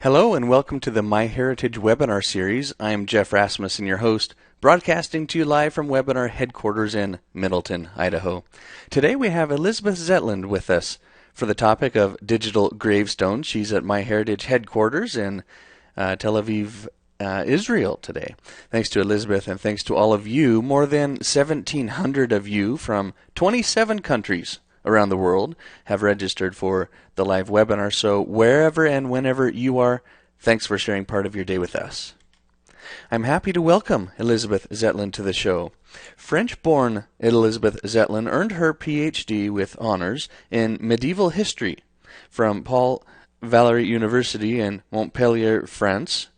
Hello and welcome to the MyHeritage webinar series. I am Jeff Rasmussen, your host, broadcasting to you live from webinar headquarters in Middleton, Idaho. Today we have Elisabeth Zetland with us for the topic of digital gravestones. She's at MyHeritage headquarters in Tel Aviv, Israel today. Thanks to Elisabeth and thanks to all of you, more than 1,700 of you from 27 countries around the world have registered for the live webinar. So wherever and whenever you are, thanks for sharing part of your day with us. I'm happy to welcome Elisabeth Zetland to the show. French-born Elisabeth Zetland earned her PhD with honors in medieval history from Paul Valéry University in Montpellier, France.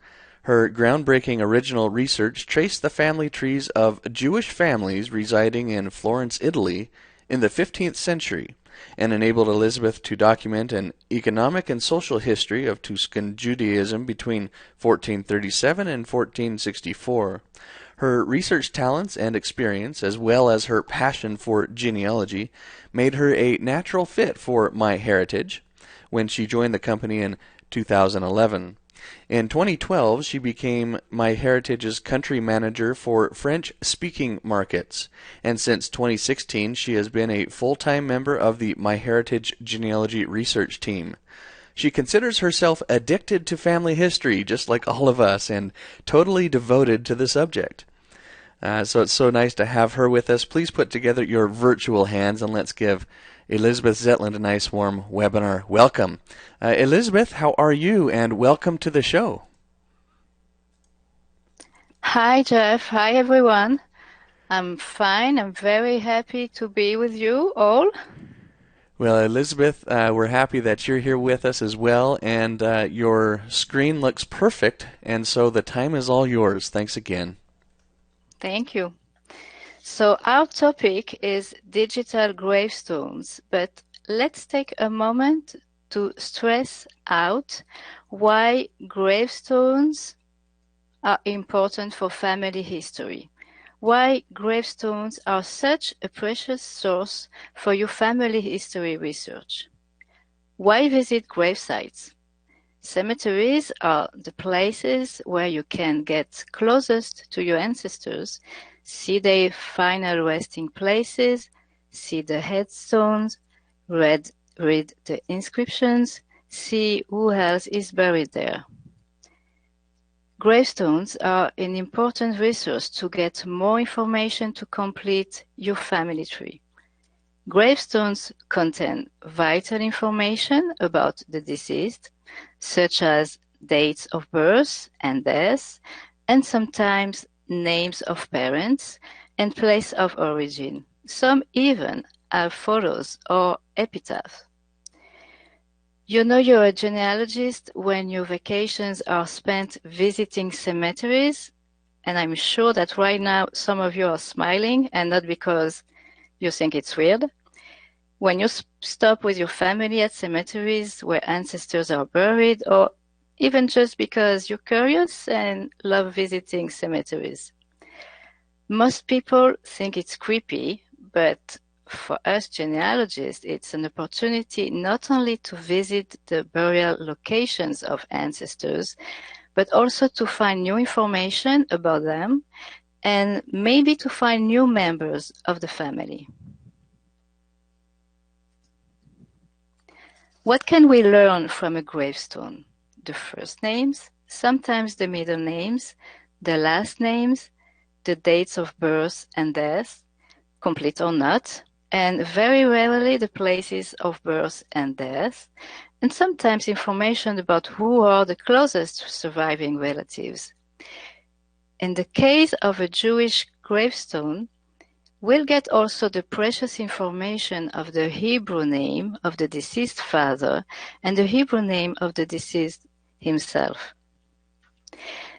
Her groundbreaking original research traced the family trees of Jewish families residing in Florence, Italy, in the 15th century, and enabled Elisabeth to document an economic and social history of Tuscan Judaism between 1437 and 1464. Her research talents and experience, as well as her passion for genealogy, made her a natural fit for MyHeritage when she joined the company in 2011. In 2012, she became MyHeritage's country manager for French-speaking markets, and since 2016, she has been a full-time member of the MyHeritage genealogy research team. She considers herself addicted to family history, just like all of us, and totally devoted to the subject. So it's so nice to have her with us. Please put together your virtual hands and let's give Elisabeth Zetland a nice warm webinar welcome. Elisabeth, how are you? And welcome to the show. Hi, Jeff. Hi, everyone. I'm fine. I'm very happy to be with you all. Well, Elisabeth, we're happy that you're here with us as well, and your screen looks perfect, and so the time is all yours. Thanks again. Thank you. So our topic is digital gravestones, but let's take a moment to stress out why gravestones are important for family history. Why gravestones are such a precious source for your family history research. Why visit grave sites? Cemeteries are the places where you can get closest to your ancestors, see their final resting places, see the headstones, read the inscriptions, see who else is buried there. Gravestones are an important resource to get more information to complete your family tree. Gravestones contain vital information about the deceased, such as dates of birth and death, and sometimes names of parents and place of origin. Some even have photos or epitaphs. You know you're a genealogist when your vacations are spent visiting cemeteries, and I'm sure that right now some of you are smiling, and not because you think it's weird. When you stop with your family at cemeteries where ancestors are buried, or even just because you're curious and love visiting cemeteries. Most people think it's creepy, but for us genealogists, it's an opportunity not only to visit the burial locations of ancestors, but also to find new information about them and maybe to find new members of the family. What can we learn from a gravestone? The first names, sometimes the middle names, the last names, the dates of birth and death, complete or not, and very rarely the places of birth and death, and sometimes information about who are the closest surviving relatives. In the case of a Jewish gravestone, we'll get also the precious information of the Hebrew name of the deceased father and the Hebrew name of the deceased himself.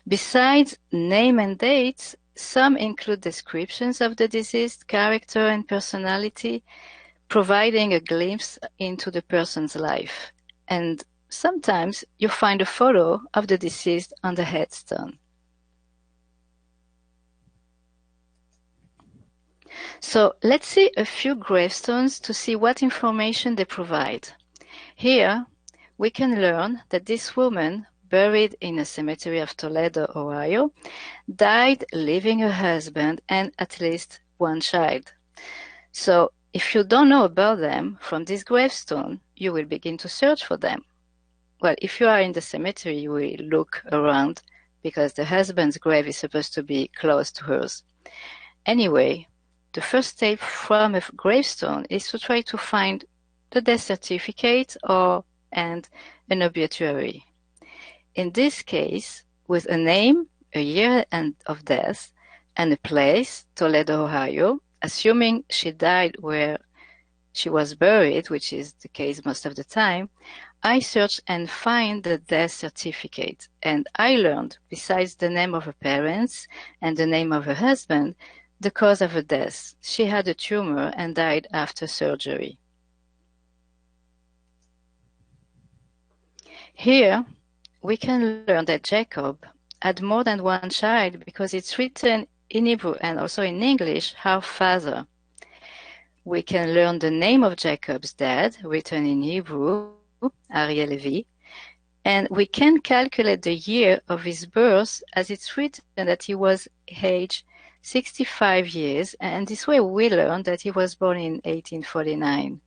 Besides name and dates, some include descriptions of the deceased character and personality, providing a glimpse into the person's life. And sometimes you find a photo of the deceased on the headstone. So let's see a few gravestones to see what information they provide. Here, we can learn that this woman buried in a cemetery of Toledo, Ohio, died leaving her husband and at least one child. So if you don't know about them from this gravestone, you will begin to search for them. Well, if you are in the cemetery, you will look around because the husband's grave is supposed to be close to hers. Anyway, the first step from a gravestone is to try to find the death certificate and an obituary. In this case, with a name, a year of death, and a place, Toledo, Ohio, assuming she died where she was buried, which is the case most of the time, I search and find the death certificate. And I learned, besides the name of her parents and the name of her husband, the cause of her death. She had a tumor and died after surgery. Here, we can learn that Jacob had more than one child because it's written in Hebrew and also in English, her father. We can learn the name of Jacob's dad, written in Hebrew, Aryeh Levi, and we can calculate the year of his birth as it's written that he was age 65 years, and this way we learn that he was born in 1849.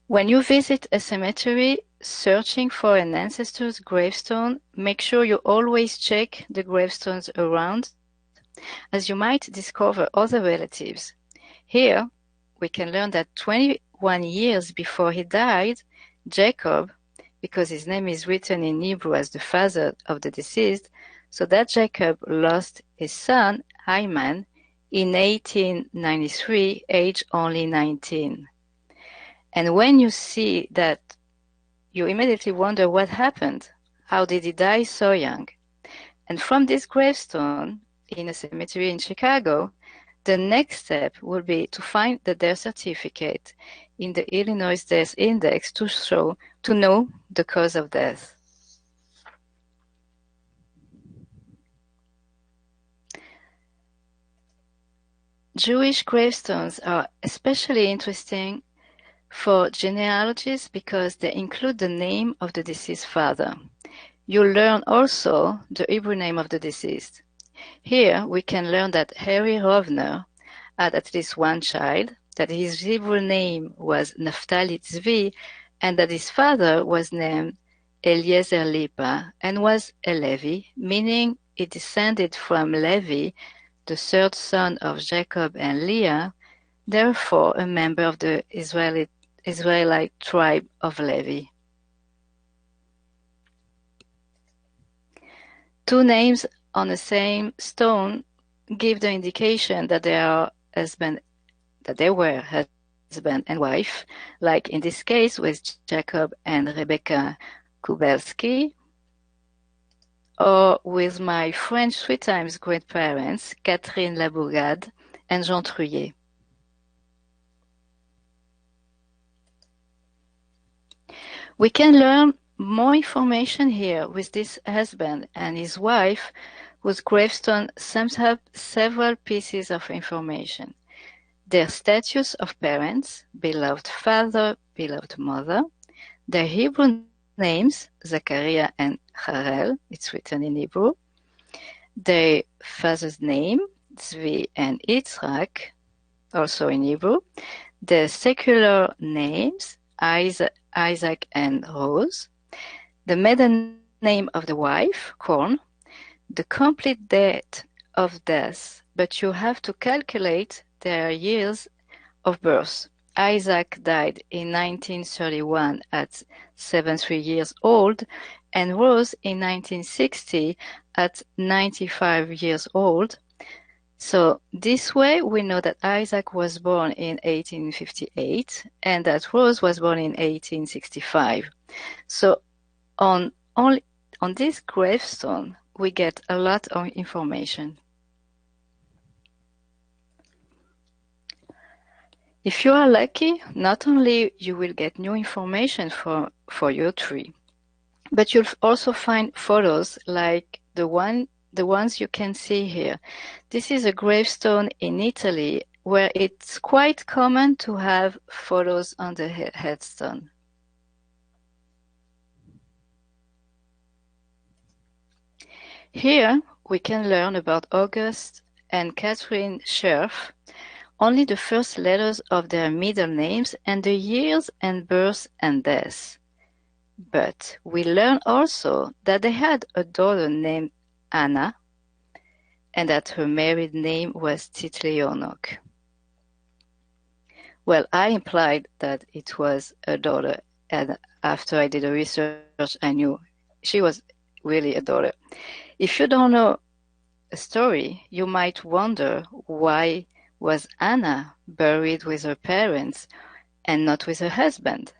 When you visit a cemetery searching for an ancestor's gravestone, make sure you always check the gravestones around, as you might discover other relatives. Here, we can learn that 21 years before he died, Jacob, because his name is written in Hebrew as the father of the deceased, so that Jacob lost his son, Hyman, in 1893, age only 19. And when you see that, you immediately wonder what happened. How did he die so young? And from this gravestone in a cemetery in Chicago, the next step will be to find the death certificate in the Illinois Death Index to know the cause of death. Jewish gravestones are especially interesting for genealogies because they include the name of the deceased father. You'll learn also the Hebrew name of the deceased. Here we can learn that Harry Rovner had at least one child, that his Hebrew name was Naphtali Tzvi, and that his father was named Eliezer Lipa and was a Levi, meaning he descended from Levi, the third son of Jacob and Leah, therefore a member of the Israelite tribe of Levi. Two names on the same stone give the indication that they were husband and wife, like in this case with Jacob and Rebecca Kubelski, or with my French 3 times great-parents, Catherine Labourgade and Jean Truyet. We can learn more information here with this husband and his wife, whose gravestone sums up several pieces of information. Their status of parents, beloved father, beloved mother, their Hebrew names, Zachariah and Harel, it's written in Hebrew, their father's name, Tzvi and Yitzhak, also in Hebrew, their secular names, Isaac and Rose, the maiden name of the wife, Korn, the complete date of death, but you have to calculate their years of birth. Isaac died in 1931 at 73 years old, and Rose in 1960 at 95 years old. So this way we know that Isaac was born in 1858 and that Rose was born in 1865. So on this gravestone, we get a lot of information. If you are lucky, not only you will get new information for your tree, but you'll also find photos like the ones you can see here. This is a gravestone in Italy, where it's quite common to have photos on the headstone. Here we can learn about August and Catherine Scherf, only the first letters of their middle names and the years and birth and death. But we learn also that they had a daughter named Anna and that her married name was Titleonok. Well, I implied that it was a daughter, and after I did the research, I knew she was really a daughter. If you don't know a story, you might wonder why was Anna buried with her parents and not with her husband?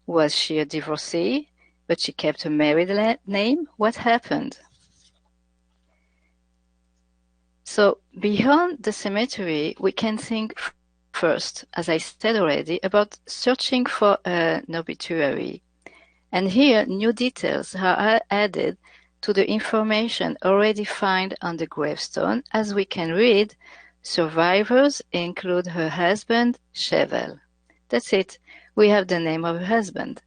Was she a divorcee, but she kept her married name? What happened? So beyond the cemetery, we can think first, as I said already, about searching for an obituary. And here, new details are added to the information already found on the gravestone, as we can read, survivors include her husband, Chevel. That's it. We have the name of her husband.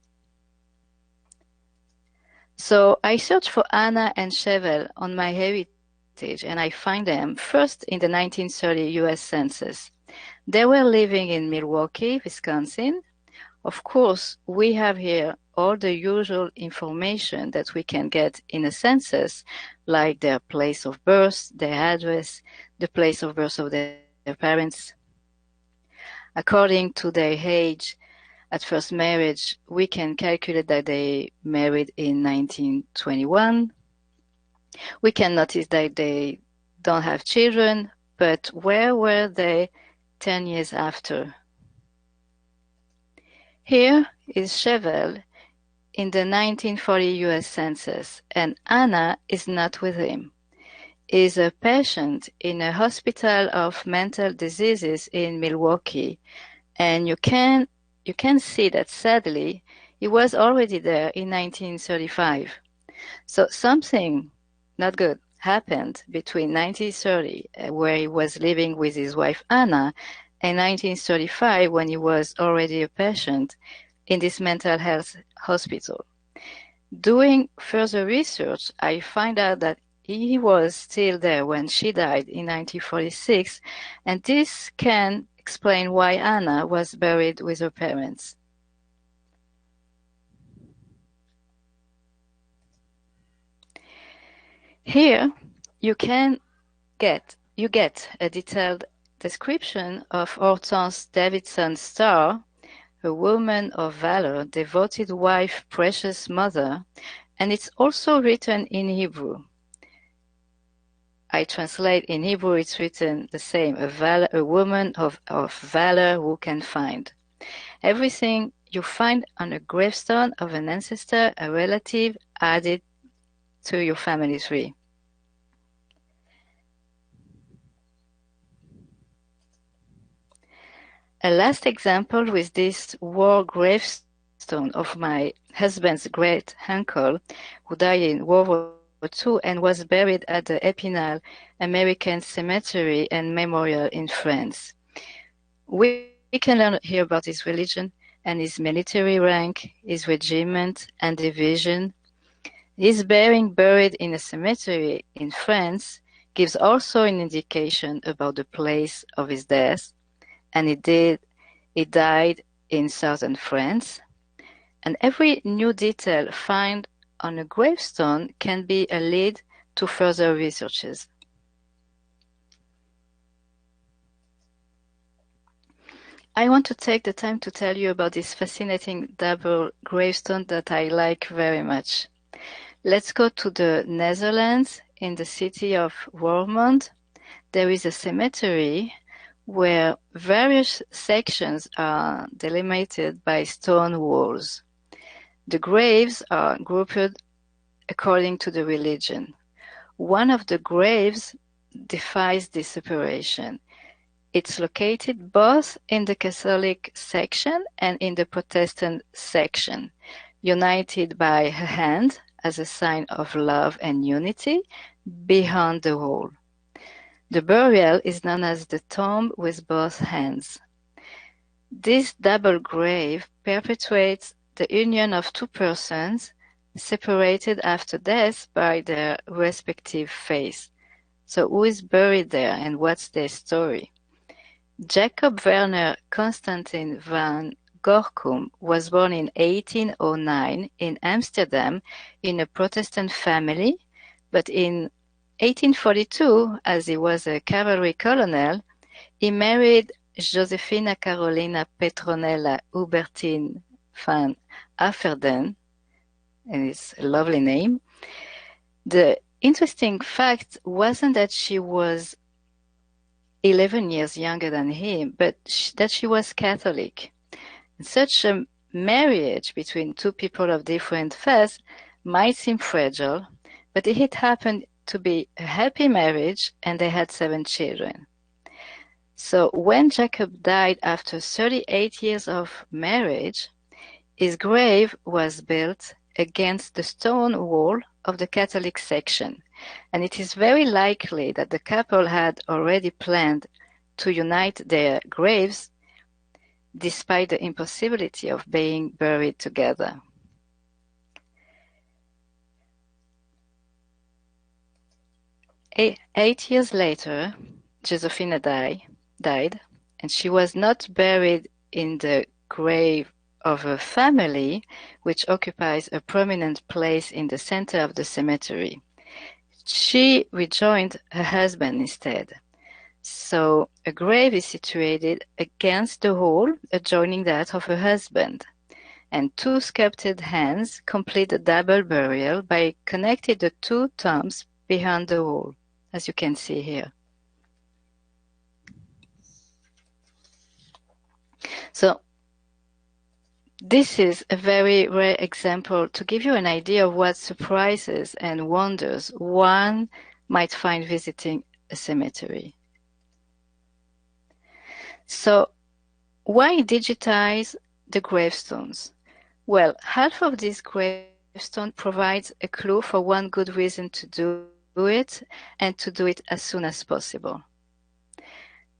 So I searched for Anna and Chevel on MyHeritage, and I find them first in the 1930 US Census. They were living in Milwaukee, Wisconsin. Of course, we have here all the usual information that we can get in a census, like their place of birth, their address, the place of birth of their parents. According to their age at first marriage, we can calculate that they married in 1921. We can notice that they don't have children, but where were they 10 years after? Here is Chevel in the 1940 US Census, and Anna is not with him. He is a patient in a hospital of mental diseases in Milwaukee, and you can see that sadly he was already there in 1935. So something not good happened between 1930, where he was living with his wife Anna, and 1935, when he was already a patient in this mental health hospital. Doing further research, I find out that he was still there when she died in 1946, and this can explain why Anna was buried with her parents. Here, you get a detailed description of Hortense Davidson Starr, a woman of valor, devoted wife, precious mother, and it's also written in Hebrew. I translate in Hebrew, it's written the same, a woman of valor who can find. Everything you find on a gravestone of an ancestor, a relative, added to your family tree. A last example with this war gravestone of my husband's great uncle, who died in World War II and was buried at the Epinal American Cemetery and Memorial in France. We can learn here about his religion and his military rank, his regiment and division. His being buried in a cemetery in France gives also an indication about the place of his death, and he died in southern France. And every new detail found on a gravestone can be a lead to further researches. I want to take the time to tell you about this fascinating double gravestone that I like very much. Let's go to the Netherlands in the city of Roermond. There is a cemetery where various sections are delimited by stone walls. The graves are grouped according to the religion. One of the graves defies this separation. It's located both in the Catholic section and in the Protestant section, united by a hand as a sign of love and unity behind the wall. The burial is known as the tomb with both hands. This double grave perpetuates the union of two persons separated after death by their respective faiths. So who is buried there and what's their story? Jacob Werner Constantin van Gorkum was born in 1809 in Amsterdam in a Protestant family, but in 1842, as he was a cavalry colonel, he married Josephina Carolina Petronella Hubertine van Afferden, and it's a lovely name. The interesting fact wasn't that she was 11 years younger than him, but that she was Catholic. Such a marriage between two people of different faiths might seem fragile, but it happened to be a happy marriage, and they had 7 children. So when Jacob died after 38 years of marriage, his grave was built against the stone wall of the Catholic section, and it is very likely that the couple had already planned to unite their graves despite the impossibility of being buried together. Eight years later, Josephina died, and she was not buried in the grave of her family, which occupies a prominent place in the center of the cemetery. She rejoined her husband instead. So a grave is situated against the wall adjoining that of her husband, and 2 sculpted hands complete the double burial by connecting the 2 tombs behind the wall, as you can see here. So this is a very rare example to give you an idea of what surprises and wonders one might find visiting a cemetery. So why digitize the gravestones? Well, half of this gravestone provides a clue for one good reason to do it, and to do it as soon as possible.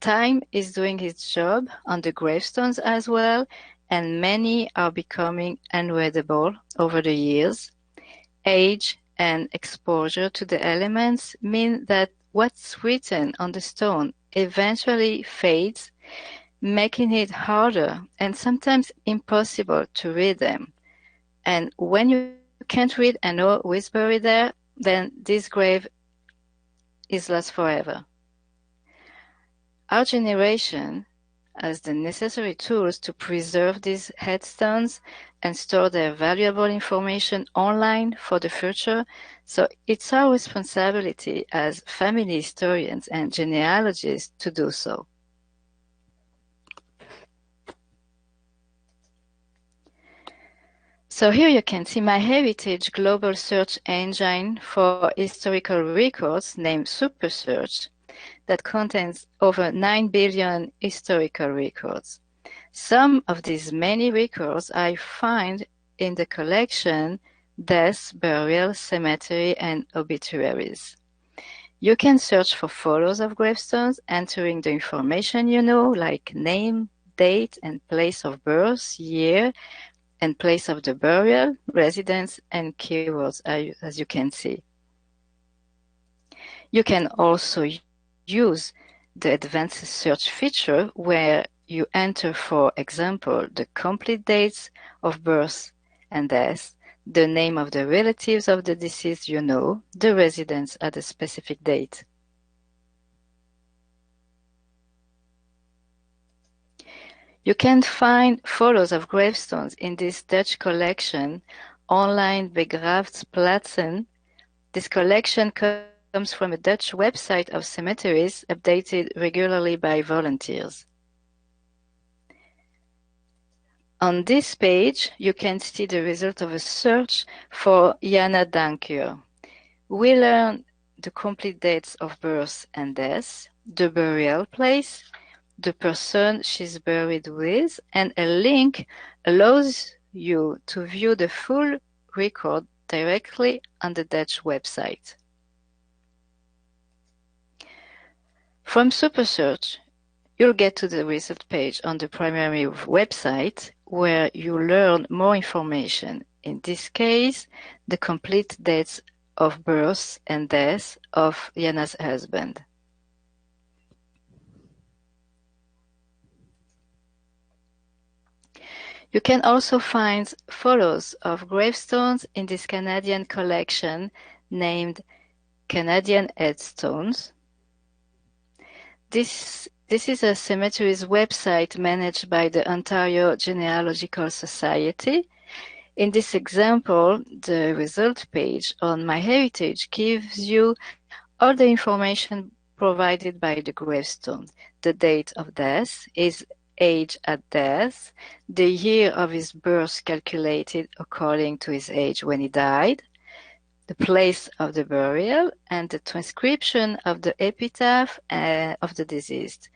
Time is doing its job on the gravestones as well, and many are becoming unreadable over the years. Age and exposure to the elements mean that what's written on the stone eventually fades, making it harder and sometimes impossible to read them. And when you can't read and know who is buried there, then this grave is lost forever. Our generation has the necessary tools to preserve these headstones and store their valuable information online for the future, so it's our responsibility as family historians and genealogists to do so. So here you can see MyHeritage global search engine for historical records named SuperSearch that contains over 9 billion historical records. Some of these many records I find in the collection Death, Burial, Cemetery, and Obituaries. You can search for photos of gravestones, entering the information you know, like name, date, and place of birth, year, and place of the burial, residence, and keywords, as you can see. You can also use the advanced search feature where you enter, for example, the complete dates of birth and death, the name of the relatives of the deceased you know, the residence at a specific date. You can find photos of gravestones in this Dutch collection, Online Begraafplaatsen. This collection comes from a Dutch website of cemeteries, updated regularly by volunteers. On this page, you can see the result of a search for Jana Dankeur. We learn the complete dates of birth and death, the burial place, the person she's buried with, and a link allows you to view the full record directly on the Dutch website. From SuperSearch, you'll get to the result page on the primary website where you learn more information. In this case, the complete dates of birth and death of Yana's husband. You can also find photos of gravestones in this Canadian collection named Canadian Headstones. This is a cemeteries website managed by the Ontario Genealogical Society. In this example, the result page on MyHeritage gives you all the information provided by the gravestone: the date of death, his age at death, the year of his birth calculated according to his age when he died, the place of the burial, and the transcription of the epitaph of the deceased.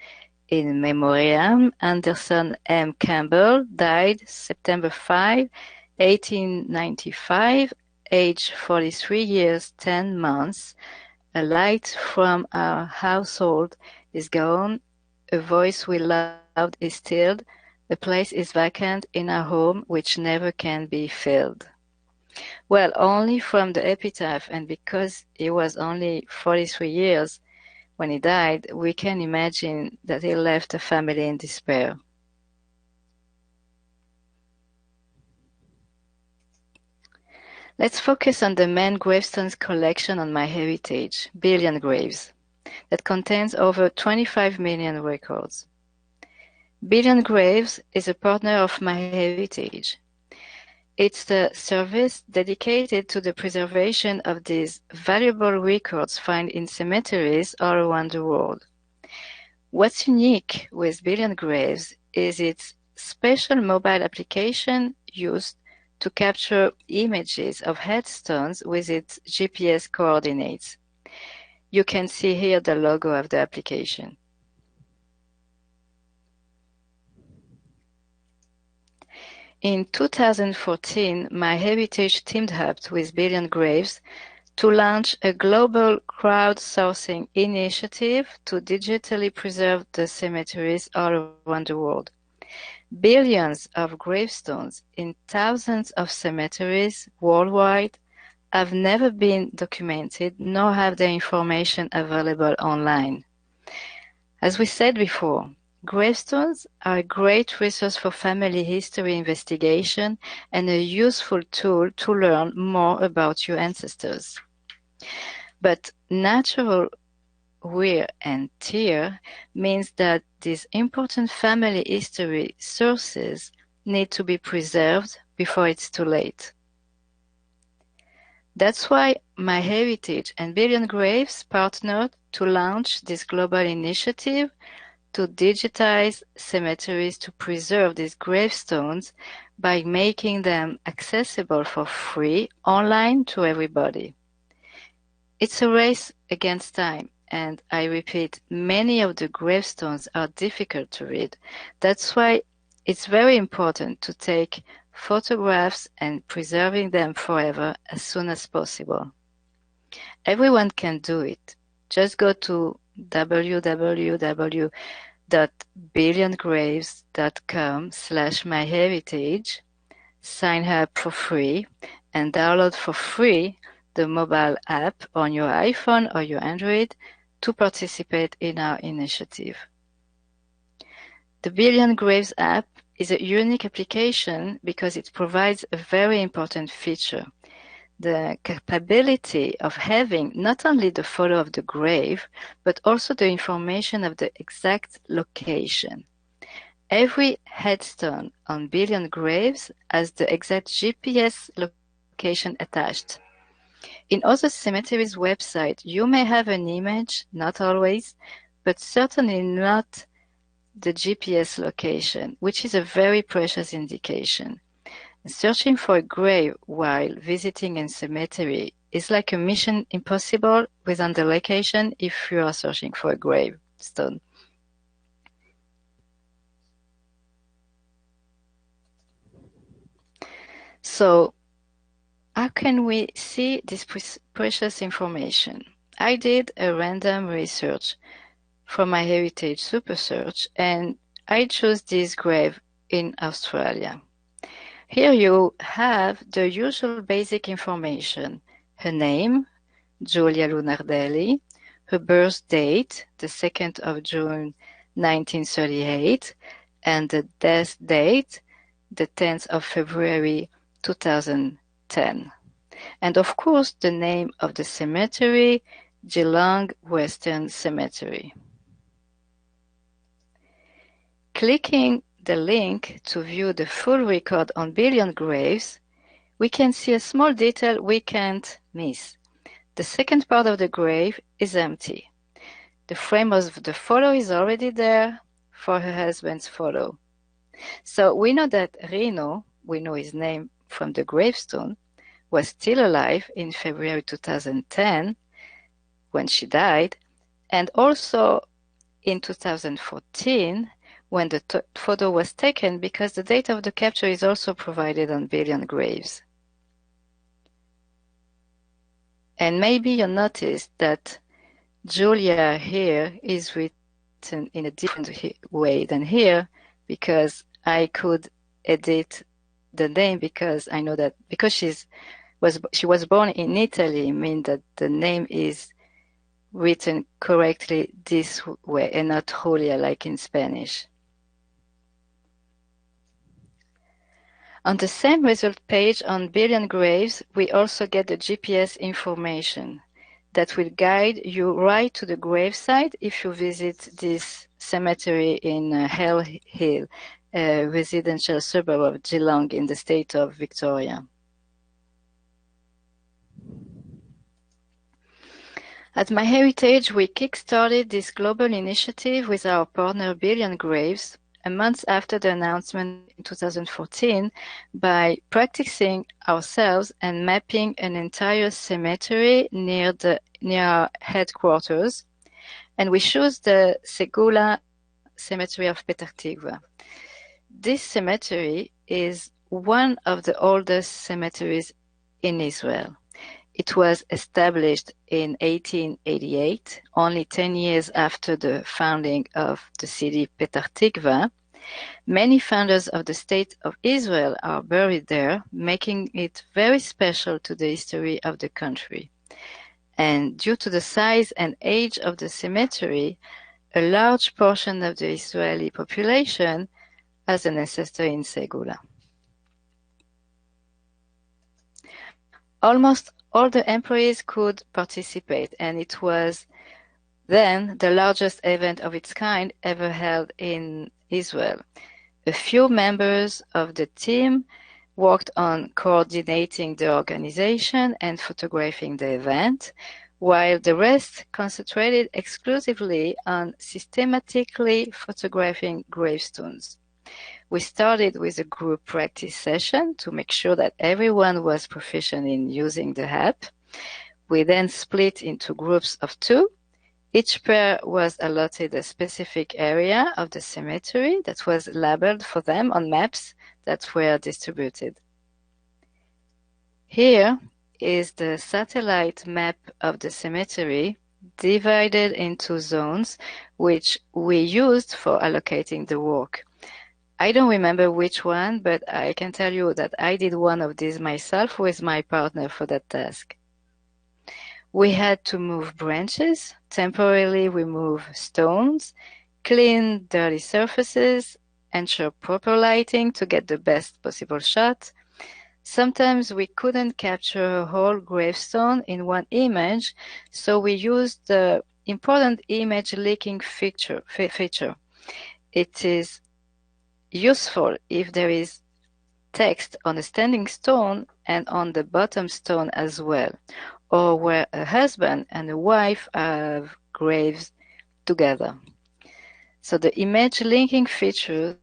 In memoriam, Anderson M. Campbell died September 5, 1895, age 43 years, 10 months. A light from our household is gone, a voice we loved is stilled, a place is vacant in our home which never can be filled. Well, only from the epitaph, and because he was only 43 years when he died, we can imagine that he left the family in despair. Let's focus on the main gravestones collection on MyHeritage BillionGraves that contains over 25 million records. BillionGraves is a partner of MyHeritage. It's the service dedicated to the preservation of these valuable records found in cemeteries all around the world. What's unique with BillionGraves is its special mobile application used to capture images of headstones with its GPS coordinates. You can see here the logo of the application. In 2014, MyHeritage teamed up with BillionGraves to launch a global crowdsourcing initiative to digitally preserve the cemeteries all around the world. Billions of gravestones in thousands of cemeteries worldwide have never been documented, nor have their information available online. As we said before, gravestones are a great resource for family history investigation and a useful tool to learn more about your ancestors. But natural wear and tear means that these important family history sources need to be preserved before it's too late. That's why MyHeritage and BillionGraves partnered to launch this global initiative to digitize cemeteries to preserve these gravestones by making them accessible for free online to everybody. It's a race against time, and I repeat, many of the gravestones are difficult to read. That's why it's very important to take photographs and preserving them forever as soon as possible. Everyone can do it. Just go to www.billiongraves.com/myheritage, sign up for free, and download for free the mobile app on your iPhone or your Android to participate in our initiative. The BillionGraves app is a unique application because it provides a very important feature: the capability of having not only the photo of the grave, but also the information of the exact location. Every headstone on BillionGraves has the exact GPS location attached. In other cemeteries' websites, you may have an image, not always, but certainly not the GPS location, which is a very precious indication. Searching for a grave while visiting a cemetery is like a mission impossible without the location if you are searching for a gravestone. So, how can we see this precious information? I did a random research from MyHeritage Super Search, and I chose this grave in Australia. Here you have the usual basic information: her name, Julia Lunardelli, her birth date, the 2nd of June 1938, and the death date, the 10th of February 2010. And of course, the name of the cemetery, Geelong Western Cemetery. Clicking the link to view the full record on BillionGraves, we can see a small detail we can't miss. The second part of the grave is empty. The frame of the photo is already there for her husband's photo. So we know that Reno, we know his name from the gravestone, was still alive in February 2010 when she died, and also in 2014 when the photo was taken, because the date of the capture is also provided on BillionGraves. And maybe you noticed that Julia here is written in a different way than here, because I could edit the name, because I know that because she was born in Italy, means that the name is written correctly this way and not Julia like in Spanish. On the same result page on BillionGraves, we also get the GPS information that will guide you right to the gravesite if you visit this cemetery in Hell Hill, a residential suburb of Geelong in the state of Victoria. At MyHeritage, we kickstarted this global initiative with our partner BillionGraves a month after the announcement in 2014 by practicing ourselves and mapping an entire cemetery near our headquarters. And we chose the Segula cemetery of Petah Tikva. This cemetery is one of the oldest cemeteries in Israel. It was established in 1888, only 10 years after the founding of the city Petah Tikva. Many founders of the State of Israel are buried there, making it very special to the history of the country. And due to the size and age of the cemetery, a large portion of the Israeli population has an ancestor in Segula. Almost all the employees could participate, and it was then the largest event of its kind ever held in Israel. A few members of the team worked on coordinating the organization and photographing the event, while the rest concentrated exclusively on systematically photographing gravestones. We started with a group practice session to make sure that everyone was proficient in using the app. We then split into groups of 2. Each pair was allotted a specific area of the cemetery that was labeled for them on maps that were distributed. Here is the satellite map of the cemetery divided into zones, which we used for allocating the work. I don't remember which one, but I can tell you that I did one of these myself with my partner for that task. We had to move branches, temporarily remove stones, clean dirty surfaces, ensure proper lighting to get the best possible shot. Sometimes we couldn't capture a whole gravestone in one image, so we used the important image leaking feature. It is useful if there is text on a standing stone and on the bottom stone as well, or where a husband and a wife have graves together. So the image linking feature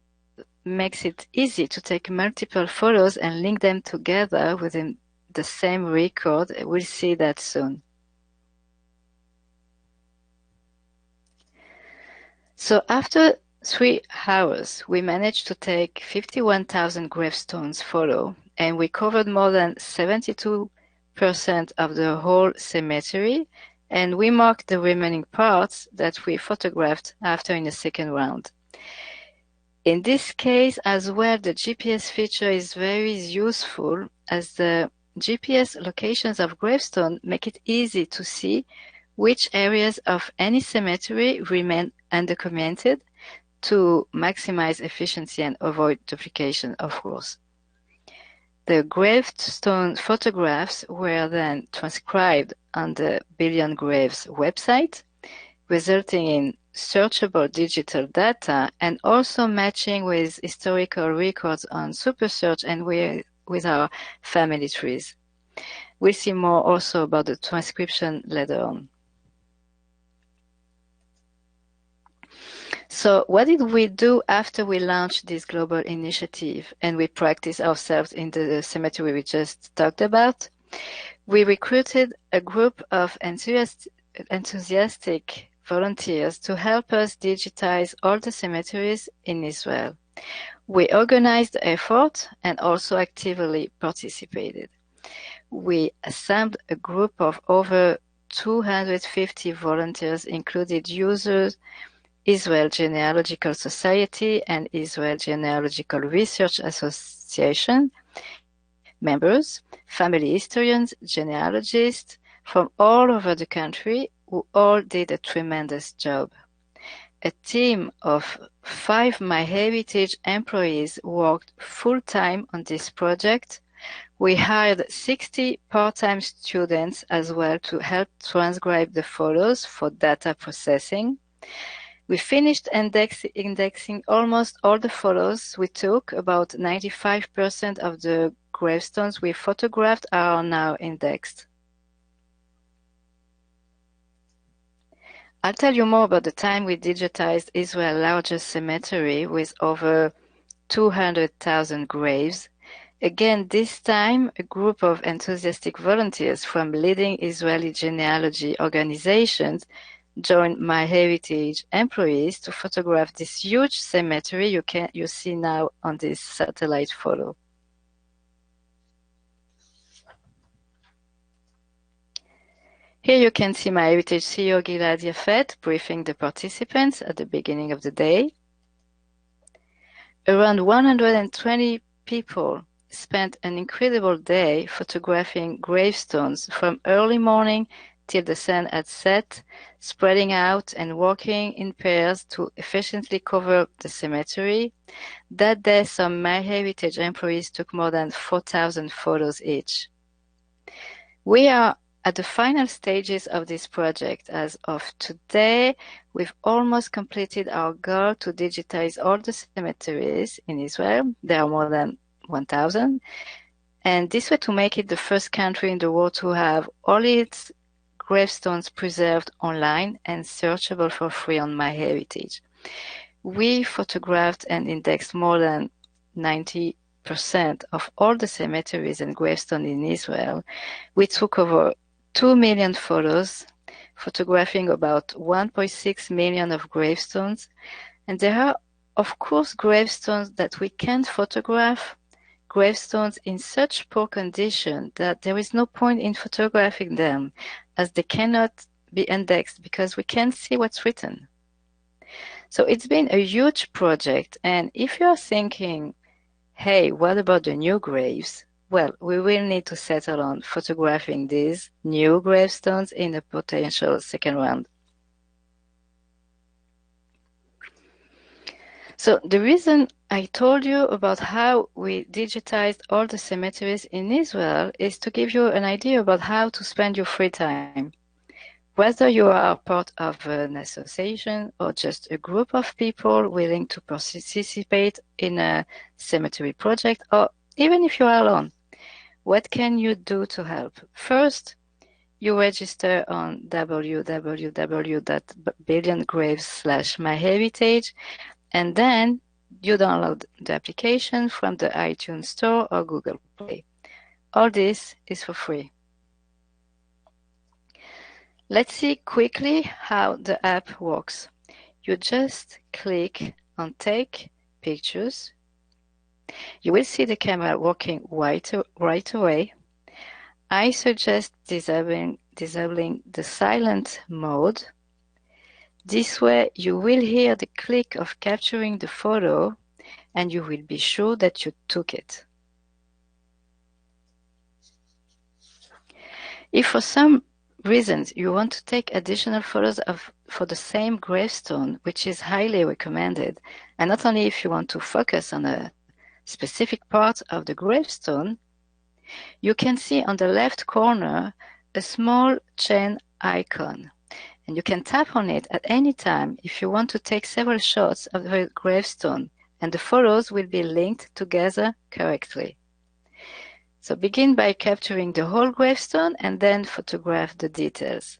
makes it easy to take multiple photos and link them together within the same record. We'll see that soon. So after 3 hours, we managed to take 51,000 gravestones photo, and we covered more than 72% of the whole cemetery and we mark the remaining parts that we photographed after in the second round. In this case as well, the GPS feature is very useful as the GPS locations of gravestone make it easy to see which areas of any cemetery remain undocumented to maximize efficiency and avoid duplication, of course. The gravestone photographs were then transcribed on the BillionGraves website, resulting in searchable digital data and also matching with historical records on SuperSearch and with our family trees. We'll see more also about the transcription later on. So what did we do after we launched this global initiative and we practiced ourselves in the cemetery we just talked about? We recruited a group of enthusiastic volunteers to help us digitize all the cemeteries in Israel. We organized the effort and also actively participated. We assembled a group of over 250 volunteers, included users, Israel Genealogical Society and Israel Genealogical Research Association members, family historians, genealogists from all over the country who all did a tremendous job. A team of 5 MyHeritage employees worked full-time on this project. We hired 60 part-time students as well to help transcribe the photos for data processing. We finished indexing almost all the photos we took. About 95% of the gravestones we photographed are now indexed. I'll tell you more about the time we digitized Israel's largest cemetery with over 200,000 graves. Again, this time, a group of enthusiastic volunteers from leading Israeli genealogy organizations joined MyHeritage employees to photograph this huge cemetery you see now on this satellite photo. Here you can see MyHeritage CEO Gilad Yafet briefing the participants at the beginning of the day. Around 120 people spent an incredible day photographing gravestones from early morning till the sun had set, spreading out and working in pairs to efficiently cover the cemetery. That day, some MyHeritage employees took more than 4,000 photos each. We are at the final stages of this project. As of today, we've almost completed our goal to digitize all the cemeteries in Israel. There are more than 1,000. And this way to make it the first country in the world to have all its gravestones preserved online and searchable for free on MyHeritage. We photographed and indexed more than 90% of all the cemeteries and gravestones in Israel. We took over 2 million photos, photographing about 1.6 million of gravestones. And there are, of course, gravestones that we can't photograph, gravestones in such poor condition that there is no point in photographing them, as they cannot be indexed because we can't see what's written. So it's been a huge project, and if you're thinking, hey, what about the new graves? Well, we will need to settle on photographing these new gravestones in a potential second round. So the reason I told you about how we digitized all the cemeteries in Israel is to give you an idea about how to spend your free time. Whether you are part of an association or just a group of people willing to participate in a cemetery project, or even if you are alone, what can you do to help? First, you register on www.billiongraves.com/myheritage, and then you download the application from the iTunes Store or Google Play. All this is for free. Let's see quickly how the app works. You just click on Take Pictures. You will see the camera working right away. I suggest disabling disabling the silent mode. This way you will hear the click of capturing the photo and you will be sure that you took it. If for some reasons you want to take additional photos for the same gravestone, which is highly recommended, and not only if you want to focus on a specific part of the gravestone, you can see on the left corner a small chain icon, and you can tap on it at any time if you want to take several shots of the gravestone, and the photos will be linked together correctly. So begin by capturing the whole gravestone and then photograph the details.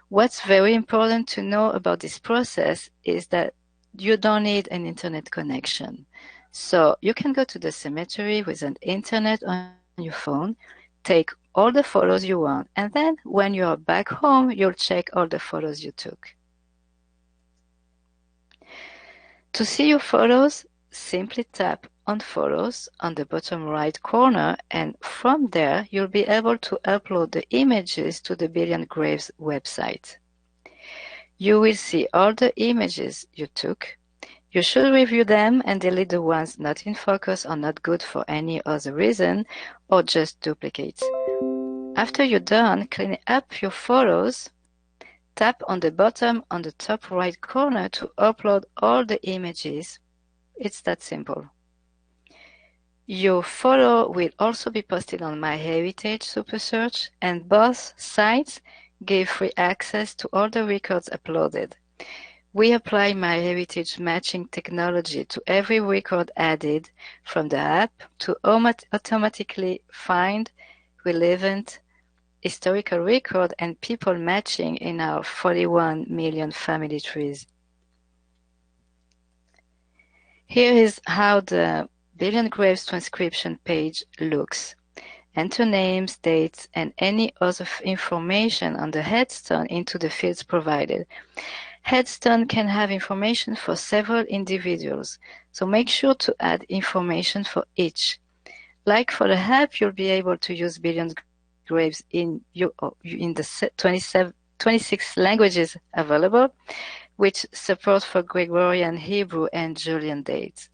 What's very important to know about this process is that you don't need an internet connection. So you can go to the cemetery with an internet on your phone, take all the photos you want, and then when you're back home, you'll check all the photos you took. To see your photos, simply tap on Photos on the bottom right corner, and from there you'll be able to upload the images to the BillionGraves website. You will see all the images you took. You should review them and delete the ones not in focus or not good for any other reason, or just duplicates. After you're done cleaning up your photos, tap on the bottom on the top right corner to upload all the images. It's that simple. Your photo will also be posted on MyHeritage SuperSearch, and both sites give free access to all the records uploaded. We apply MyHeritage matching technology to every record added from the app to automatically find relevant historical record and people matching in our 41 million family trees. Here is how the BillionGraves transcription page looks. Enter names, dates, and any other information on the headstone into the fields provided. Headstone can have information for several individuals, so make sure to add information for each. Like for the app, you'll be able to use BillionGraves in the 26 languages available, with support for Gregorian, Hebrew, and Julian dates.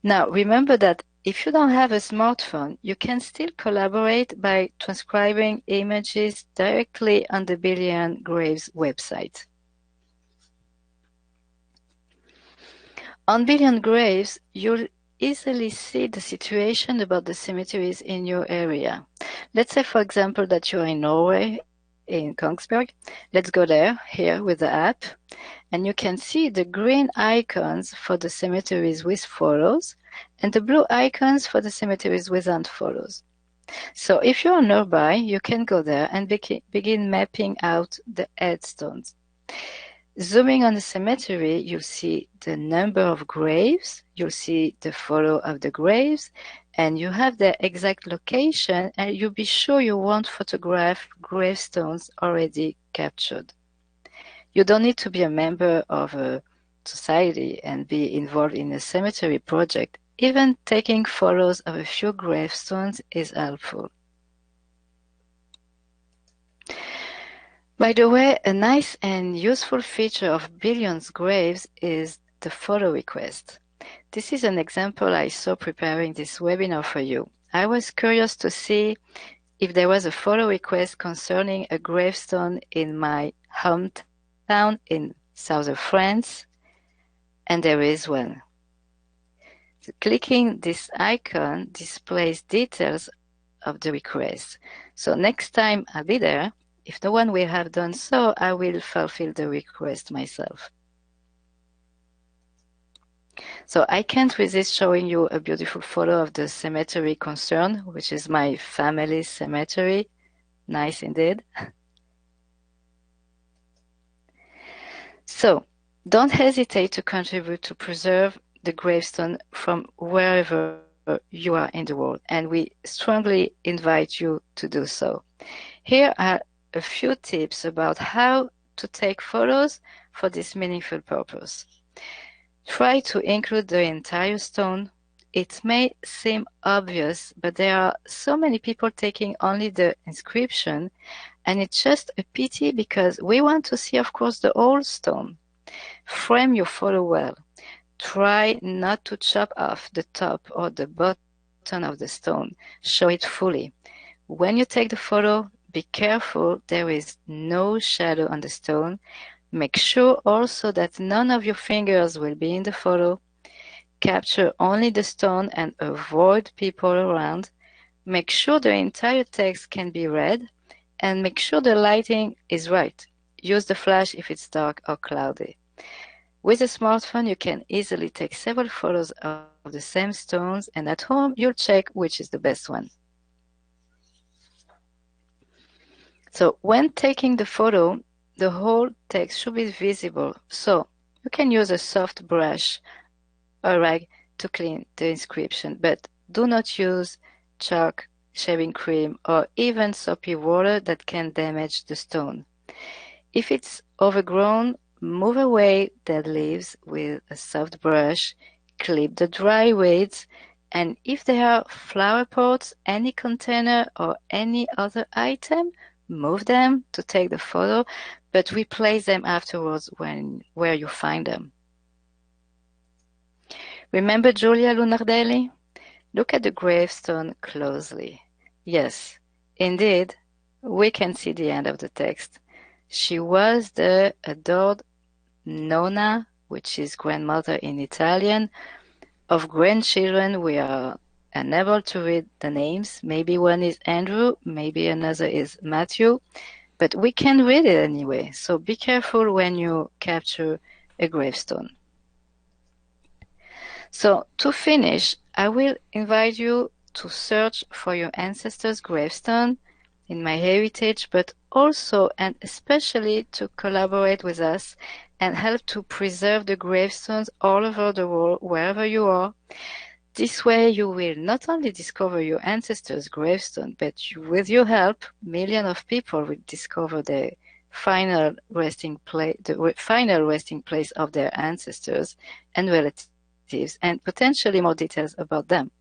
Now, remember that if you don't have a smartphone, you can still collaborate by transcribing images directly on the BillionGraves website. On BillionGraves, you'll easily see the situation about the cemeteries in your area. Let's say, for example, that you're in Norway, in Kongsberg. Let's go there, here with the app, and you can see the green icons for the cemeteries with photos and the blue icons for the cemeteries without photos. So if you're nearby, you can go there and begin mapping out the headstones. Zooming on the cemetery, you'll see the number of graves, you'll see the photo of the graves, and you have the exact location, and you'll be sure you won't photograph gravestones already captured. You don't need to be a member of a society and be involved in a cemetery project. Even taking photos of a few gravestones is helpful. By the way, a nice and useful feature of BillionGraves is the photo request. This is an example I saw preparing this webinar for you. I was curious to see if there was a photo request concerning a gravestone in my hometown in southern France, and there is one. So clicking this icon displays details of the request. So next time I'll be there, if no one will have done so, I will fulfill the request myself. So I can't resist showing you a beautiful photo of the cemetery concerned, which is my family cemetery. Nice indeed. So don't hesitate to contribute to preserve the gravestone from wherever you are in the world, and we strongly invite you to do so. Here are a few tips about how to take photos for this meaningful purpose. Try to include the entire stone. It may seem obvious, but there are so many people taking only the inscription, and it's just a pity because we want to see, of course, the whole stone. Frame your photo well. Try not to chop off the top or the bottom of the stone. Show it fully. When you take the photo, be careful there is no shadow on the stone. Make sure also that none of your fingers will be in the photo. Capture only the stone and avoid people around. Make sure the entire text can be read, and make sure the lighting is right. Use the flash if it's dark or cloudy. With a smartphone, you can easily take several photos of the same stones, and at home, you'll check which is the best one. So when taking the photo, the whole text should be visible. So you can use a soft brush or rag to clean the inscription, but do not use chalk, shaving cream, or even soapy water that can damage the stone. If it's overgrown, move away dead leaves with a soft brush, clip the dry weeds, and if there are flower pots, any container, or any other item, move them to take the photo, but replace them afterwards where you find them. Remember Julia Lunardelli? Look at the gravestone closely. Yes, indeed, we can see the end of the text. She was the adored nonna, which is grandmother in Italian, of grandchildren. We are unable to read the names. Maybe one is Andrew, maybe another is Matthew, but we can read it anyway. So be careful when you capture a gravestone. So to finish, I will invite you to search for your ancestors' gravestone in MyHeritage, but also and especially to collaborate with us and help to preserve the gravestones all over the world, wherever you are. This way you will not only discover your ancestors' gravestone, but with your help, millions of people will discover the final resting place of their ancestors and relatives, and potentially more details about them.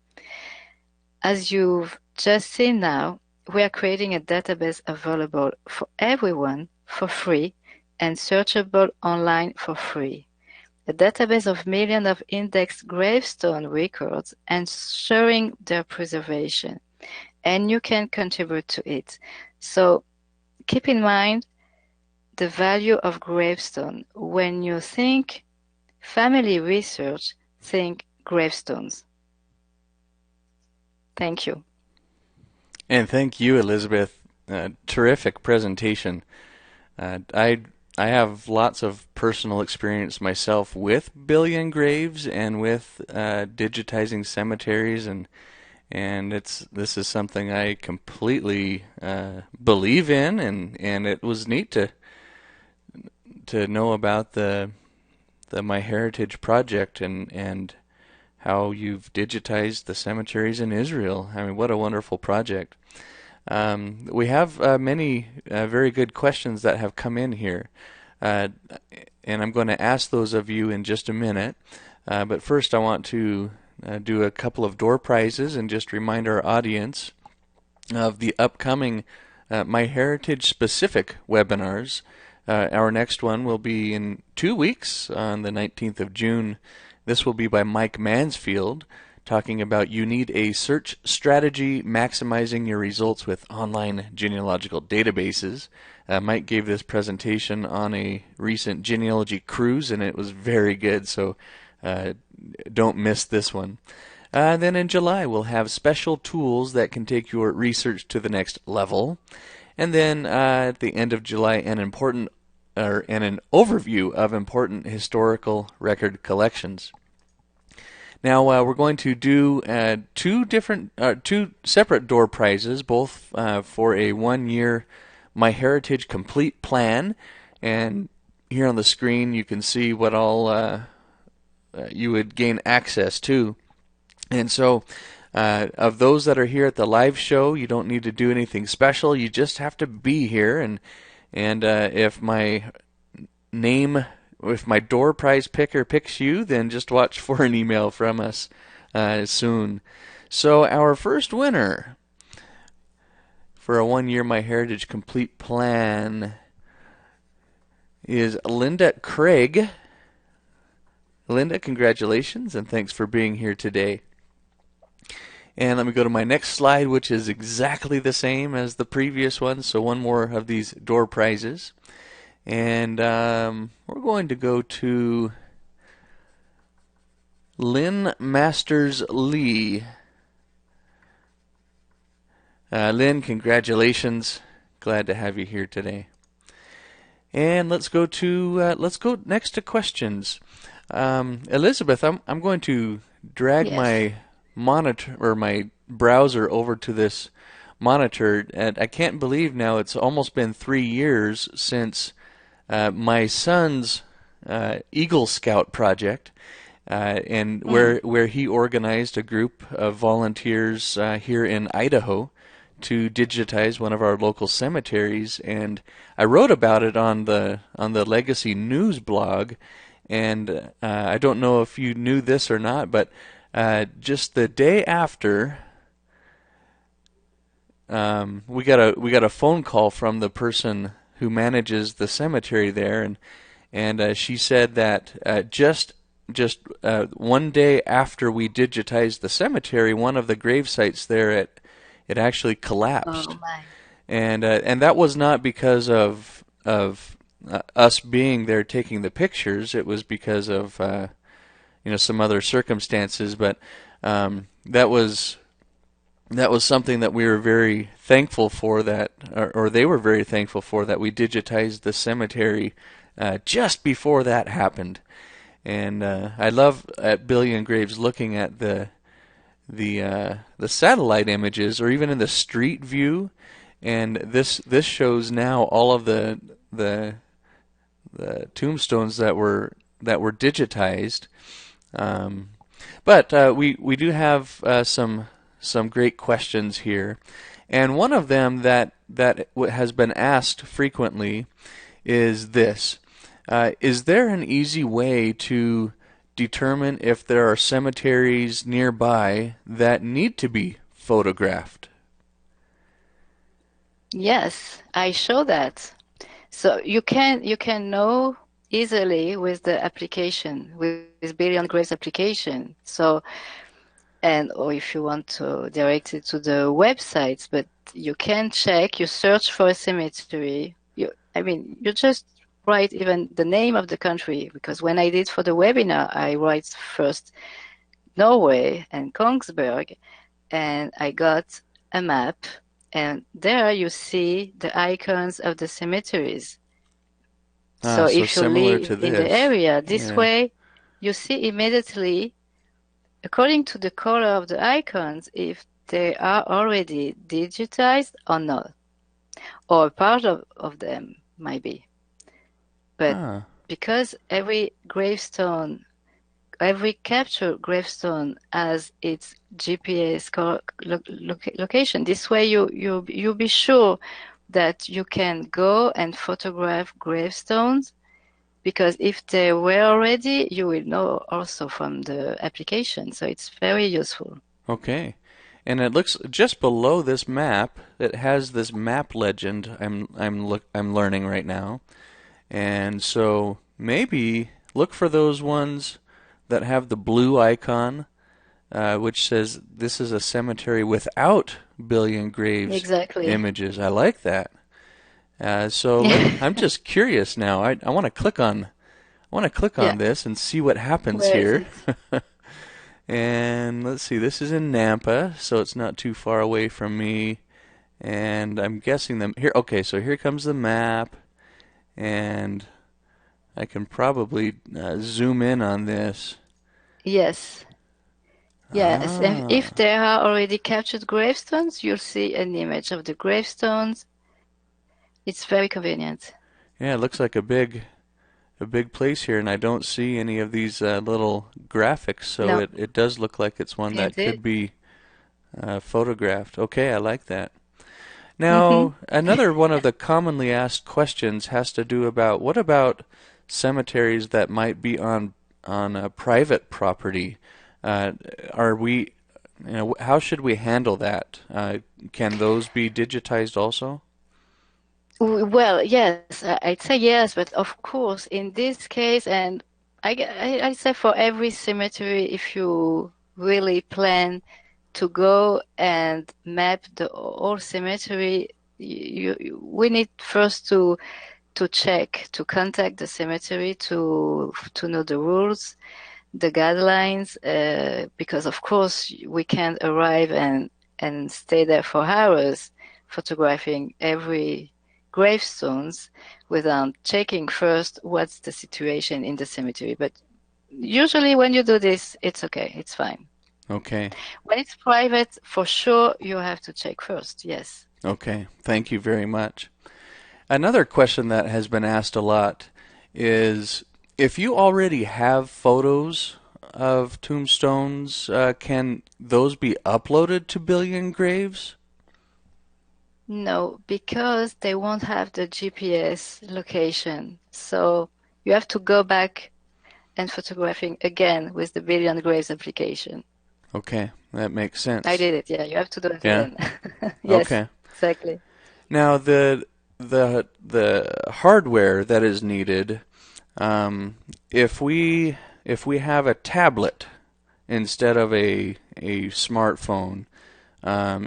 As you've just seen now, we are creating a database available for everyone for free and searchable online for free. A database of millions of indexed gravestone records ensuring their preservation, and you can contribute to it. So keep in mind the value of gravestone. When you think family research, think gravestones. Thank you. And thank you, Elisabeth. Terrific presentation. I have lots of personal experience myself with BillionGraves and with digitizing cemeteries, and this is something I completely believe in, and it was neat to know about the MyHeritage project and how you've digitized the cemeteries in Israel. I mean, what a wonderful project. We have many very good questions that have come in here, and I'm going to ask those of you in just a minute. But first I want to do a couple of door prizes and just remind our audience of the upcoming MyHeritage specific webinars. Our next one will be in 2 weeks on the 19th of June. This will be by Mike Mansfield, talking about you need a search strategy maximizing your results with online genealogical databases. Mike gave this presentation on a recent genealogy cruise, and it was very good, so don't miss this one. Then in July, we'll have special tools that can take your research to the next level. And then at the end of July, an overview of important historical record collections. Now we're going to do two separate door prizes, both for a 1-year MyHeritage Complete plan. And here on the screen, you can see what all you would gain access to. And so, of those that are here at the live show, you don't need to do anything special. You just have to be here. And if my door prize picker picks you, then just watch for an email from us soon. So our first winner for a 1-year MyHeritage Complete plan is Linda Craig. Linda, congratulations and thanks for being here today. And let me go to my next slide, which is exactly the same as the previous one. So one more of these door prizes. And we're going to go to Lynn Masters Lee. Lynn, congratulations. Glad to have you here today. And let's go next to questions. Elisabeth, I'm going to drag my monitor or my browser over to this monitor, and I can't believe now it's almost been 3 years since my son's Eagle Scout project, and where he organized a group of volunteers here in Idaho to digitize one of our local cemeteries, and I wrote about it on the Legacy News blog. And I don't know if you knew this or not, but just the day after, we got a phone call from the person who manages the cemetery there, and she said that just 1 day after we digitized the cemetery, one of the grave sites there it actually collapsed. Oh my. And that was not because of us being there taking the pictures. It was because of some other circumstances. But that was something that we were very thankful for, that or they were very thankful for, that we digitized the cemetery just before that happened. And I love at BillionGraves looking at the satellite images, or even in the street view, and this shows now all of the tombstones that were digitized. But we do have some great questions here, and one of them that has been asked frequently is this: is there an easy way to determine if there are cemeteries nearby that need to be photographed? Yes, I show that. So you can know easily with the application, with BillionGraves application. So, or if you want to direct it to the websites, but you can check. You search for a cemetery. You just write even the name of the country, because when I did for the webinar, I write first Norway and Kongsberg, and I got a map, and there you see the icons of the cemeteries. So if you live in the area, this way you see immediately, according to the color of the icons, if they are already digitized or not, or part of them might be. But because every captured gravestone has its GPS location, this way you be sure that you can go and photograph gravestones, because if they were already, you will know also from the application. So it's very useful. Okay. And it looks just below this map, it has this map legend I'm learning right now. And so maybe look for those ones that have the blue icon, which says this is a cemetery without BillionGraves images. I like that. So I'm just curious now. I want to click on this and see what happens here. And let's see. This is in Nampa, so it's not too far away from me. And I'm guessing them here. Okay, so here comes the map. And I can probably zoom in on this. Yes. Yes, and if there are already captured gravestones, you'll see an image of the gravestones. It's very convenient. Yeah, it looks like a big place here, and I don't see any of these little graphics, so it does look like it's one that could be photographed. Okay, I like that. Now, another one of the commonly asked questions has to do about, what about cemeteries that might be on a private property? Uh, are we, how should we handle that? Can those be digitized also? Well, yes, I'd say yes, but of course, in this case, and I'd say for every cemetery, if you really plan to go and map the whole cemetery, we need first to check, to contact the cemetery to know the rules, the guidelines, because of course we can't arrive and stay there for hours photographing every gravestones without checking first what's the situation in the cemetery. But usually when you do this, it's okay, it's fine. Okay. When it's private, for sure you have to check first, yes. Okay. Thank you very much. Another question that has been asked a lot is if you already have photos of tombstones, can those be uploaded to Billion Graves? No, because they won't have the GPS location. So you have to go back and photographing again with the BillionGraves application. Okay, that makes I sense. did it, yeah. You have to do it Yeah. again. Yes, Okay. exactly. Now the hardware that is needed, um, if we have a tablet instead of a smartphone,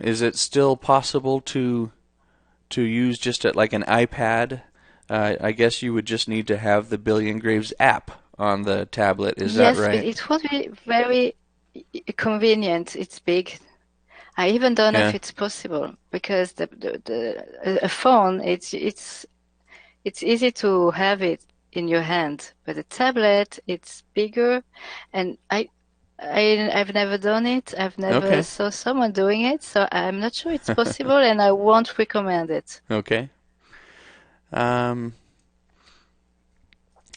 is it still possible to use just like an iPad? I guess you would just need to have the Billion Graves app on the tablet. Is that Yes, but right? it won't be very convenient. It's big. I even don't know if Yeah. it's possible because a phone, it's easy to have it in your hand, but a tablet, it's bigger, and I've never done it. I've never Okay. saw someone doing it, so I'm not sure it's possible, and I won't recommend it. Okay. Um,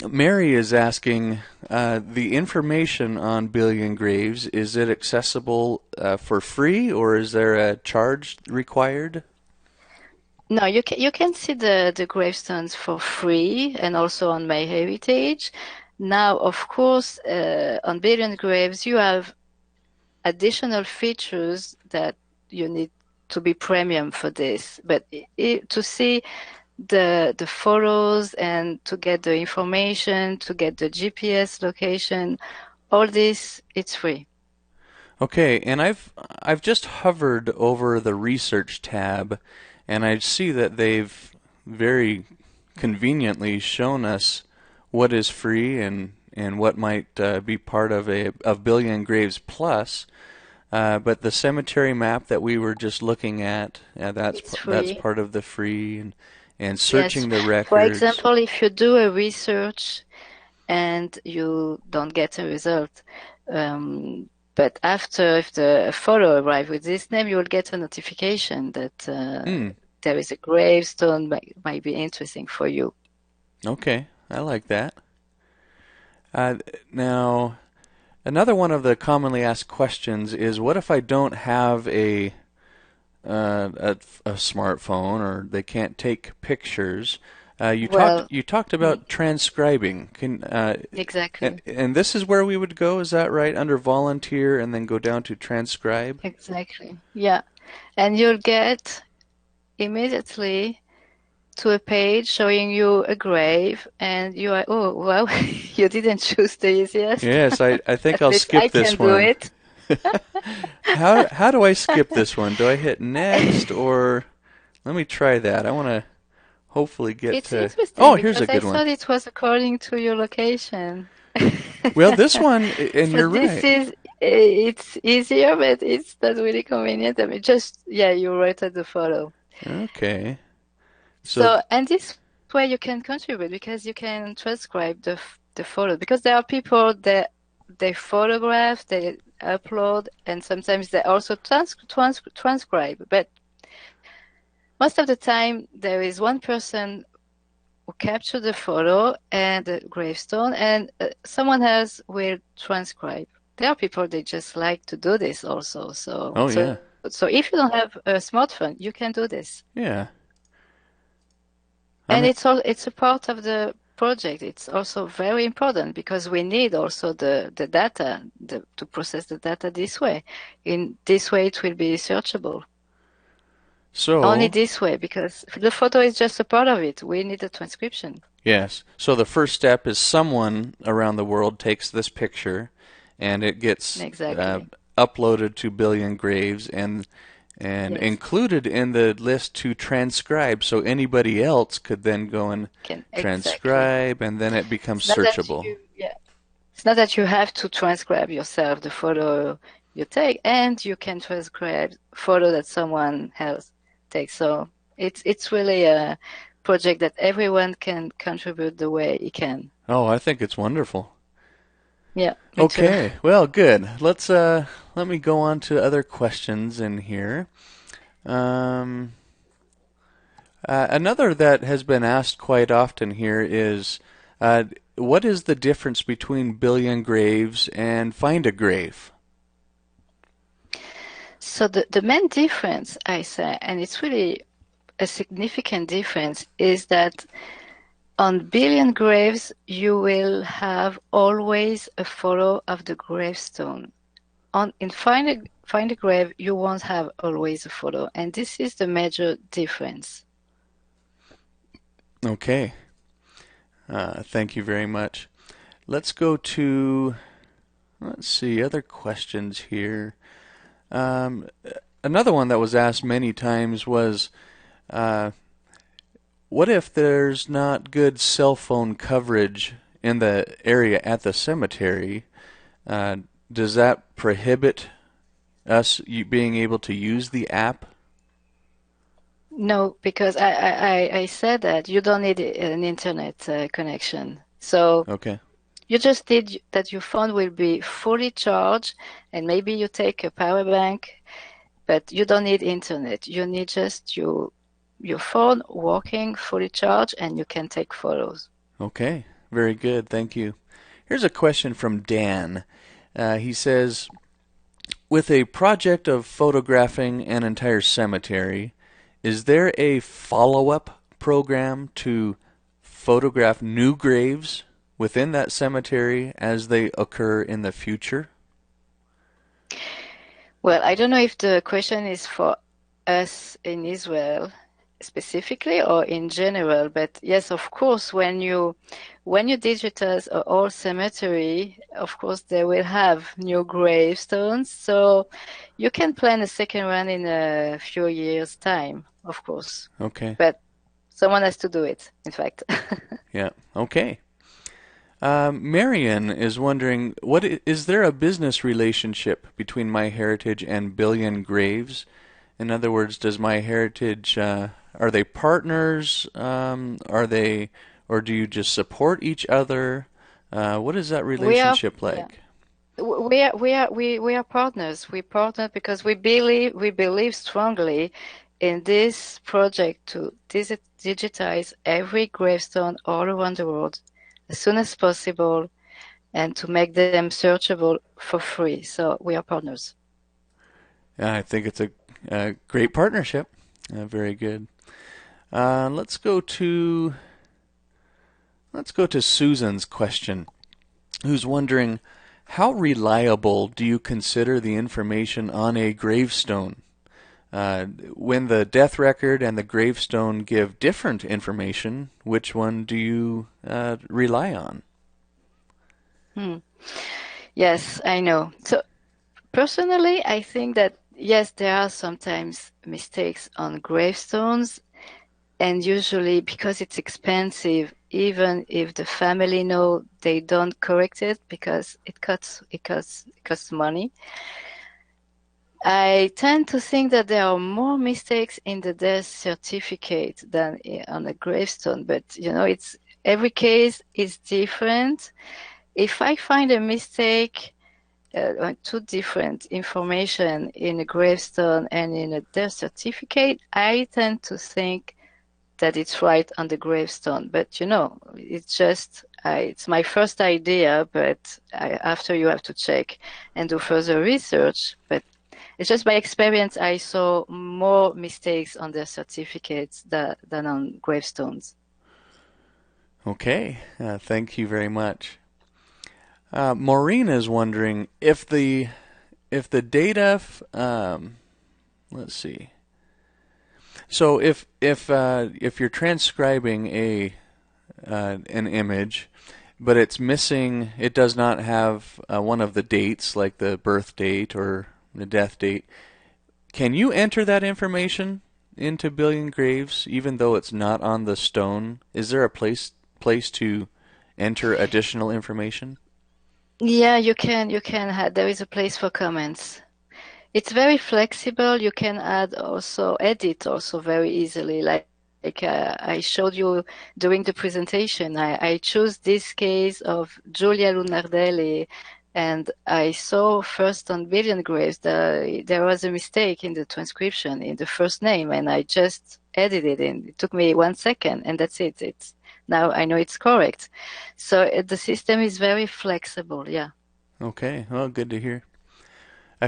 Mary is asking, the information on Billion Graves, is it accessible for free or is there a charge required? No, you can see the gravestones for free, and also on MyHeritage. Now, of course, on Billion Graves, you have additional features that you need to be premium for this. But to see the photos and to get the information, to get the GPS location, all this, it's free. Okay, and I've just hovered over the research tab and I see that they've very conveniently shown us what is free and what might be part of a of Billion Graves Plus. But the cemetery map that we were just looking at, It's that's free. part of the free and Yes. searching the For records. example, if you do a research and you don't get a result, but after, if the photo arrives with this name, you will get a notification that Hmm. there is a gravestone might be interesting for you. Okay, I like that. Uh, Now, another one of the commonly asked questions is, what if I don't have a smartphone or they can't take pictures? Well, You talked mm, about transcribing. exactly, And this is where we would go, is that right? Under volunteer and then go down to transcribe? exactly. Yeah. And you'll get immediately to a page showing you a grave, and you are, oh, well, you didn't choose the easiest. Yes, I think At I'll least I skip can this do one. it. How do I skip this one? Do I hit next or let me try that. I want to hopefully get It's to. interesting Oh, here's a because I good one. thought it was according to your location. Well, this one, and So you're this right. is, it's easier, but it's not really convenient. I mean, just, yeah, you write at the photo. Okay. So, So, and this way you can contribute because you can transcribe the photo, because there are people that they photograph, they upload, and sometimes they also transcribe. But most of the time, there is one person who capture the photo and the gravestone, and someone else will transcribe. There are people they just like to do this also. So oh so yeah, so if you don't have a smartphone, you can do this, yeah. I'm and it's a part of the project, it's also very important because we need also the data to process the data this way. In this way, it will be searchable. Only So, this way, because the photo is just a part of it. We need a transcription. yes. So the first step is someone around the world takes this picture, and it gets Exactly. uploaded to BillionGraves and Yes. included in the list to transcribe, so anybody else could then go and Exactly. transcribe, and then it becomes It's not that searchable. yeah. It's not that you have to transcribe yourself the photo you take, and you can transcribe photo that someone else takes. So it's really a project that everyone can contribute the way he can. Oh, I think it's wonderful. Yeah, me too. Okay, well, good. Let me go on to other questions in here. Um, Another that has been asked quite often here is, uh, what is the difference between BillionGraves and Find a Grave? So the main difference, I say, and it's really a significant difference, is that on Billion Graves, you will have always a photo of the gravestone. In Find a Grave, you won't have always a photo, and this is the major difference. Okay, thank you very much. Let's go to, let's see, other questions here. Um, Another one that was asked many times was, uh, what if there's not good cell phone coverage in the area at the cemetery? Uh, does that prohibit us being able to use the app? No, because I said that you don't need an internet connection. So Okay. you just need that your phone will be fully charged, and maybe you take a power bank, but you don't need internet. You need just your phone working fully charged, and you can take photos. Okay. Very good. Thank you. Here's a question from Dan. He says, with a project of photographing an entire cemetery, is there a follow-up program to photograph new graves within that cemetery as they occur in the future? Well, I don't know if the question is for us in Israel specifically or in general, but yes, of course, when you digitize a whole cemetery, of course they will have new gravestones. So you can plan a second one in a few years' time, of course. Okay. But someone has to do it, in fact. Yeah. Okay. Marion is wondering, is there a business relationship between MyHeritage and Billion Graves? In other words, does MyHeritage are they partners? Or do you just support each other? What is that We are, relationship yeah. like? We are partners. We partner because we believe strongly in this project to digitize every gravestone all around the world as soon as possible and to make them searchable for free. So we are partners. I think it's a great partnership. Very good. Uh, let's go to let's go to Susan's question, who's wondering, how reliable do you consider the information on a gravestone? When the death record and the gravestone give different information, which one do you rely on? Hmm. Yes, I know. So personally, I think that yes, there are sometimes mistakes on gravestones, and usually because it's expensive, even if the family know, they don't correct it because it costs money. I tend to think that there are more mistakes in the death certificate than on a gravestone, but it's every case is different. If I find a mistake on two different information in a gravestone and in a death certificate, I tend to think that it's right on the gravestone. But it's just it's my first idea, but after you have to check and do further research. But it's just by experience, I saw more mistakes on their certificates than on gravestones. Okay, thank you very much. Maureen is wondering if the data. Let's see. So if you're transcribing an image, but it's missing, it does not have one of the dates, like the birth date or the death date. Can you enter that information into Billion Graves, even though it's not on the stone? Is there a place to enter additional information? Yeah, you can. There is a place for comments. It's very flexible. You can edit also very easily. I showed you during the presentation, I chose this case of Giulia Lunardelli, and I saw first on BillionGraves that there was a mistake in the transcription in the first name, and I just edited it. It took me 1 second, and that's it. Now I know it's correct. So the system is very flexible. Yeah. Okay, well, good to hear.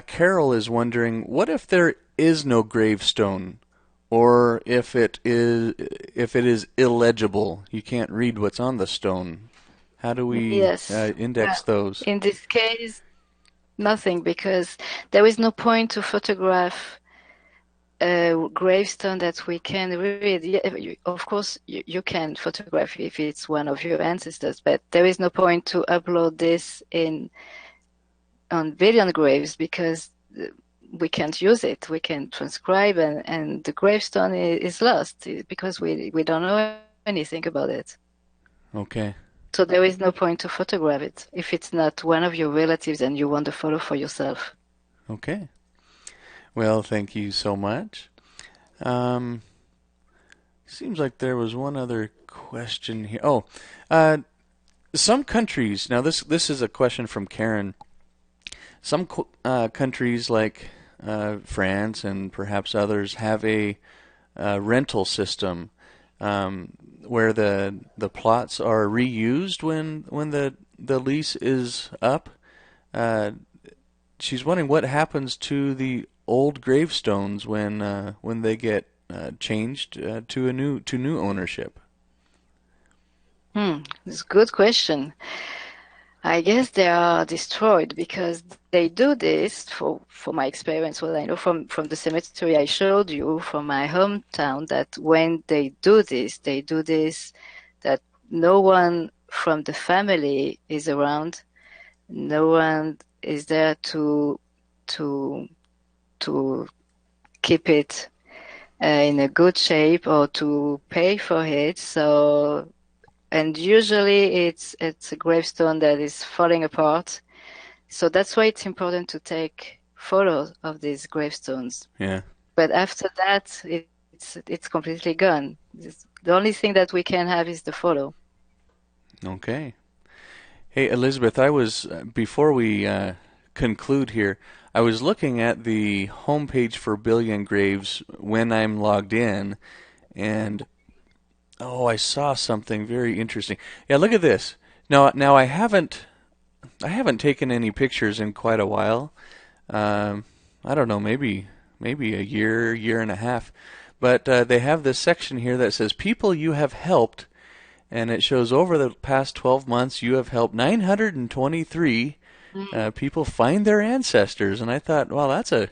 Carol is wondering, what if there is no gravestone, or if it is illegible? You can't read what's on the stone. How do we Yes. index those? In this case, nothing, because there is no point to photograph a gravestone that we can read. Yeah, of course, you can photograph if it's one of your ancestors, but there is no point to upload this on BillionGraves because we can't use it. We can transcribe, and the gravestone is lost because we don't know anything about it. Okay. So there is no point to photograph it if it's not one of your relatives and you want the photo for yourself. Okay. Well, thank you so much. Seems like there was one other question here. Oh, some countries. Now, this is a question from Karen. Some countries like France and perhaps others have a rental system where the plots are reused when the lease is up. She's wondering what happens to the old gravestones when they get changed to new ownership. It's a good question. I guess they are destroyed because they do this for my experience, what I know from the cemetery I showed you from my hometown, that when they do this that no one from the family is around, no one is there to keep it in a good shape or to pay for it. So, and usually it's a gravestone that is falling apart. So that's why it's important to take photos of these gravestones. Yeah. But after that, it's completely gone. The only thing that we can have is the photo. Okay. Hey, Elisabeth, before we conclude here, I was looking at the homepage for Billion Graves when I'm logged in, and I saw something very interesting. Yeah, look at this. Now I haven't taken any pictures in quite a while. I don't know, maybe a year and a half. But they have this section here that says people you have helped, and it shows over the past 12 months you have helped 923 people find their ancestors. And I thought, well, that's a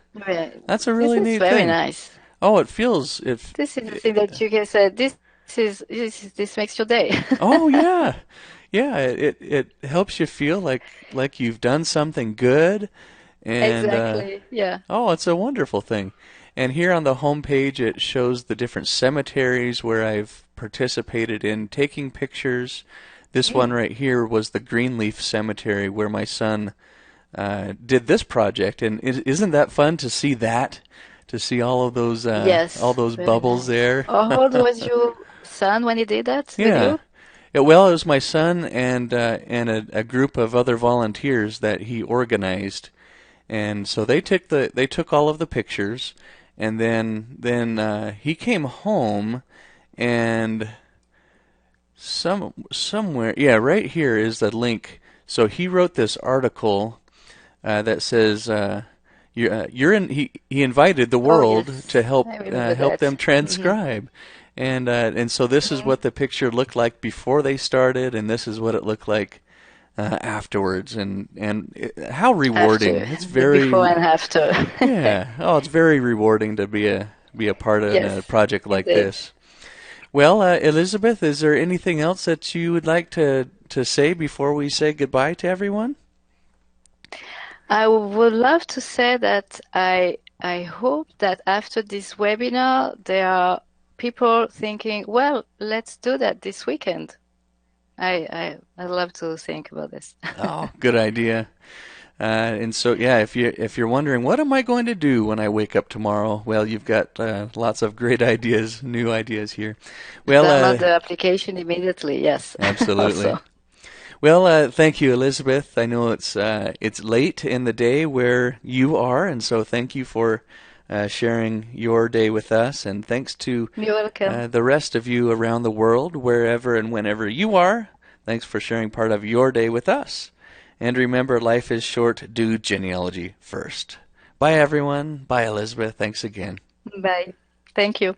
really neat thing. This is very nice. Oh, it feels This is the thing that you can say. This makes your day. Oh yeah, yeah. It helps you feel like you've done something good, and Exactly. Yeah. it's a wonderful thing. And here on the home page, it shows the different cemeteries where I've participated in taking pictures. This one right here was the Greenleaf Cemetery where my son did this project, and isn't that fun to see that? To see all of those Yes. all those Very bubbles nice. there. How old was your son when he did that with Yeah. you? Well, it was my son and a group of other volunteers that he organized, and so they took all of the pictures, and then he came home, and somewhere, yeah, right here is the link. So he wrote this article that says you're in. He invited the world yes. to help I remember help that. them transcribe. And so this is what the picture looked like before they started, and this is what it looked like afterwards. How rewarding! After It's the very before and after. yeah. Oh, it's very rewarding to be a part of a Yes, project like indeed. this. Well, Elisabeth, is there anything else that you would like to say before we say goodbye to everyone? I would love to say that I hope that after this webinar, there are people thinking, well, let's do that this weekend. I love to think about this. Oh, good idea. And so, yeah, if you're wondering what am I going to do when I wake up tomorrow, well, you've got lots of great ideas, new ideas here. Well, Download the application immediately, yes. absolutely. Also, Well, thank you, Elisabeth. I know it's late in the day where you are, and so thank you for sharing your day with us, and thanks to you're welcome. the rest of you around the world, wherever and whenever you are. Thanks for sharing part of your day with us. And remember, life is short. Do genealogy first. Bye, everyone. Bye, Elisabeth. Thanks again. Bye. Thank you.